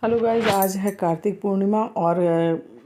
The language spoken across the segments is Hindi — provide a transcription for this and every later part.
हेलो गाइस, आज है कार्तिक पूर्णिमा और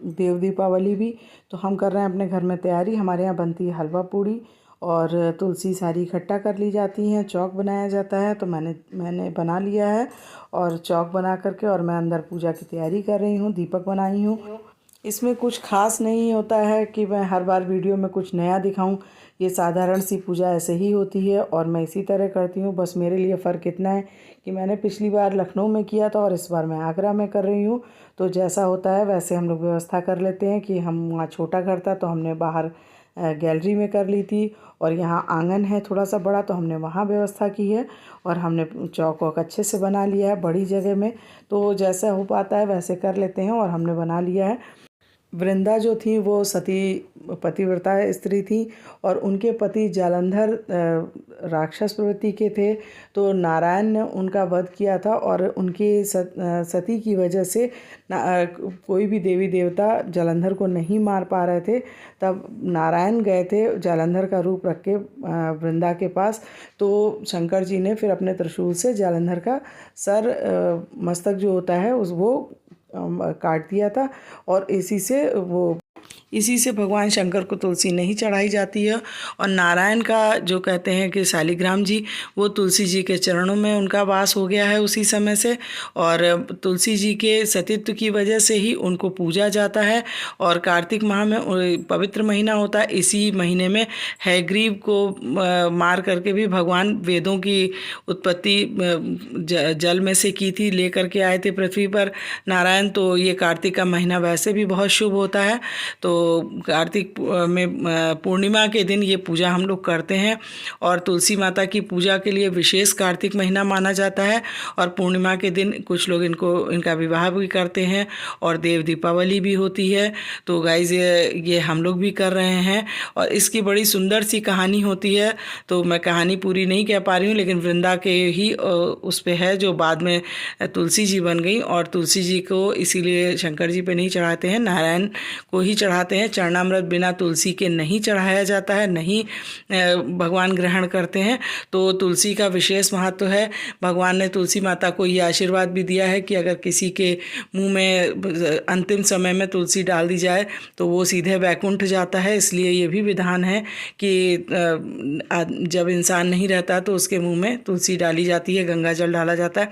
देव दीपावली भी। तो हम कर रहे हैं अपने घर में तैयारी। हमारे यहाँ बनती है हलवा पूड़ी और तुलसी सारी इकट्ठा कर ली जाती हैं, चौक बनाया जाता है। तो मैंने बना लिया है और चौक बना करके और मैं अंदर पूजा की तैयारी कर रही हूँ, दीपक बनाई हूँ। इसमें कुछ खास नहीं होता है कि मैं हर बार वीडियो में कुछ नया दिखाऊं। ये साधारण सी पूजा ऐसे ही होती है और मैं इसी तरह करती हूँ। बस मेरे लिए फ़र्क इतना है कि मैंने पिछली बार लखनऊ में किया था और इस बार मैं आगरा में कर रही हूँ। तो जैसा होता है वैसे हम लोग व्यवस्था कर लेते हैं कि हम वहाँ छोटा घर था तो हमने बाहर गैलरी में कर ली थी, और यहाँ आंगन है थोड़ा सा बड़ा तो हमने वहाँ व्यवस्था की है। और हमने चौक वौक अच्छे से बना लिया है बड़ी जगह में। तो जैसा हो पाता है वैसे कर लेते हैं और हमने बना लिया है। वृंदा जो थी वो सती पतिव्रता स्त्री थी और उनके पति जालंधर राक्षस प्रवृत्ति के थे। तो नारायण ने उनका वध किया था और उनकी सती की वजह से कोई भी देवी देवता जालंधर को नहीं मार पा रहे थे। तब नारायण गए थे जालंधर का रूप रख के वृंदा के पास। तो शंकर जी ने फिर अपने त्रिशूल से जालंधर का सर मस्तक जो होता है वो काट दिया था। और इसी से भगवान शंकर को तुलसी नहीं चढ़ाई जाती है। और नारायण का जो कहते हैं कि शालिग्राम जी, वो तुलसी जी के चरणों में उनका वास हो गया है उसी समय से। और तुलसी जी के सतीत्व की वजह से ही उनको पूजा जाता है। और कार्तिक माह में पवित्र महीना होता है, इसी महीने में हयग्रीव को मार करके भी भगवान वेदों की उत्पत्ति जल में से की थी, लेकर के आए थे पृथ्वी पर नारायण। तो ये कार्तिक का महीना वैसे भी बहुत शुभ होता है। तो कार्तिक में पूर्णिमा के दिन ये पूजा हम लोग करते हैं। और तुलसी माता की पूजा के लिए विशेष कार्तिक महीना माना जाता है। और पूर्णिमा के दिन कुछ लोग इनका विवाह भी करते हैं और देव दीपावली भी होती है। तो गाइज ये हम लोग भी कर रहे हैं और इसकी बड़ी सुंदर सी कहानी होती है। तो मैं कहानी पूरी नहीं कह पा रही हूँ, लेकिन वृंदा के ही उस पे है जो बाद में तुलसी जी बन गई। और तुलसी जी को इसीलिए शंकर जी पे नहीं चढ़ाते हैं, नारायण को ही चढ़ाते हैं। चरणामृत बिना तुलसी के नहीं चढ़ाया जाता है, नहीं भगवान ग्रहण करते हैं। तो तुलसी का विशेष महत्व है। भगवान ने तुलसी माता को ये आशीर्वाद भी दिया है कि अगर किसी के मुंह में अंतिम समय में तुलसी डाल दी जाए तो वो सीधे वैकुंठ जाता है। इसलिए ये भी विधान है कि जब इंसान नहीं रहता तो उसके मुंह में तुलसी डाली जाती है, गंगा जल डाला जाता है।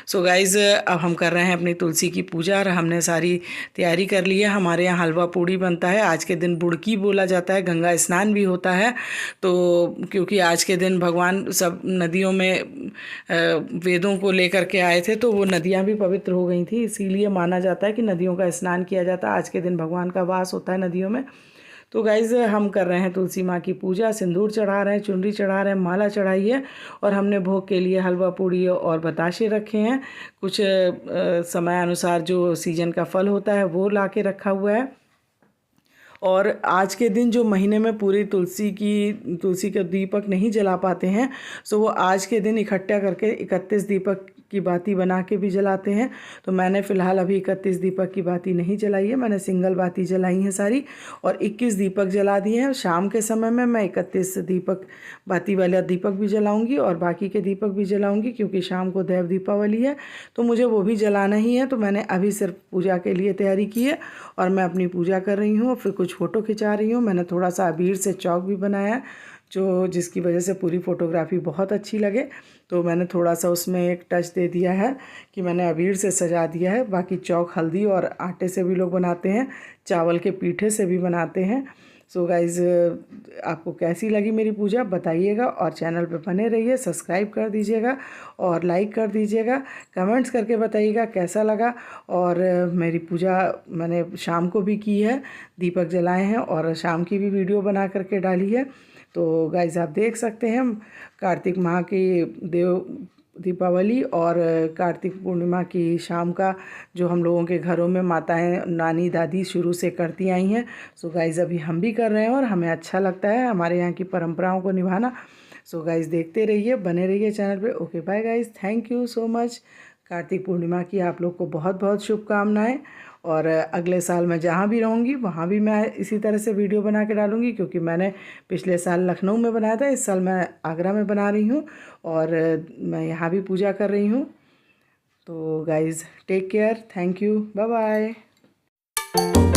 सो गाइज़, अब हम कर रहे हैं अपनी तुलसी की पूजा और हमने सारी तैयारी कर ली है। हमारे यहाँ हलवा पूड़ी बनता है। आज के दिन बुड़की बोला जाता है, गंगा स्नान भी होता है। तो क्योंकि आज के दिन भगवान सब नदियों में वेदों को लेकर के आए थे, तो वो नदियाँ भी पवित्र हो गई थी। इसीलिए माना जाता है कि नदियों का स्नान किया जाता है। आज के दिन भगवान का वास होता है नदियों में। तो गाइज़, हम कर रहे हैं तुलसी माँ की पूजा, सिंदूर चढ़ा रहे हैं, चुनरी चढ़ा रहे हैं, माला चढ़ाई है। और हमने भोग के लिए हलवा पूड़ी और बताशे रखे हैं। कुछ समय अनुसार जो सीजन का फल होता है वो ला के रखा हुआ है। और आज के दिन जो महीने में पूरी तुलसी के दीपक नहीं जला पाते हैं, सो वो आज के दिन इकट्ठा करके 31 दीपक की बाती बना के भी जलाते हैं। तो मैंने फ़िलहाल अभी 31 दीपक की बाती नहीं जलाई है, मैंने सिंगल बाती जलाई है सारी। और 21 दीपक जला दिए हैं। शाम के समय में मैं 31 दीपक बाती वाला दीपक भी जलाऊंगी और बाकी के दीपक भी जलाऊंगी, क्योंकि शाम को देव दीपावली है तो मुझे वो भी जलाना ही है। तो मैंने अभी सिर्फ पूजा के लिए तैयारी की है और मैं अपनी पूजा कर रही हूँ, फिर कुछ फ़ोटो खिंचा रही हूँ। मैंने थोड़ा सा अबीर से चौक भी बनाया है, जिसकी वजह से पूरी फ़ोटोग्राफी बहुत अच्छी लगे। तो मैंने थोड़ा सा उसमें एक टच दे दिया है कि मैंने अबीर से सजा दिया है। बाकी चौक हल्दी और आटे से भी लोग बनाते हैं, चावल के पीठे से भी बनाते हैं। सो गाइज़, आपको कैसी लगी मेरी पूजा बताइएगा और चैनल पे बने रहिए, सब्सक्राइब कर दीजिएगा और लाइक कर दीजिएगा, कमेंट्स करके बताइएगा कैसा लगा। और मेरी पूजा मैंने शाम को भी की है, दीपक जलाए हैं और शाम की भी वीडियो बना करके डाली है। तो गाइज़, आप देख सकते हैं कार्तिक माह की दीपावली और कार्तिक पूर्णिमा की शाम का जो हम लोगों के घरों में माताएं, नानी दादी शुरू से करती आई हैं। सो गाइज़, अभी हम भी कर रहे हैं और हमें अच्छा लगता है हमारे यहाँ की परंपराओं को निभाना। सो गाइज़, देखते रहिए, बने रहिए चैनल पे। Okay bye guys, thank you so much. Kartik Purnima की आप लोग को बहुत बहुत शुभकामनाएं। और अगले साल मैं जहाँ भी रहूँगी वहाँ भी मैं इसी तरह से वीडियो बना के डालूँगी, क्योंकि मैंने पिछले साल लखनऊ में बनाया था, इस साल मैं आगरा में बना रही हूँ और मैं यहाँ भी पूजा कर रही हूँ। तो guys take care, thank you, bye bye.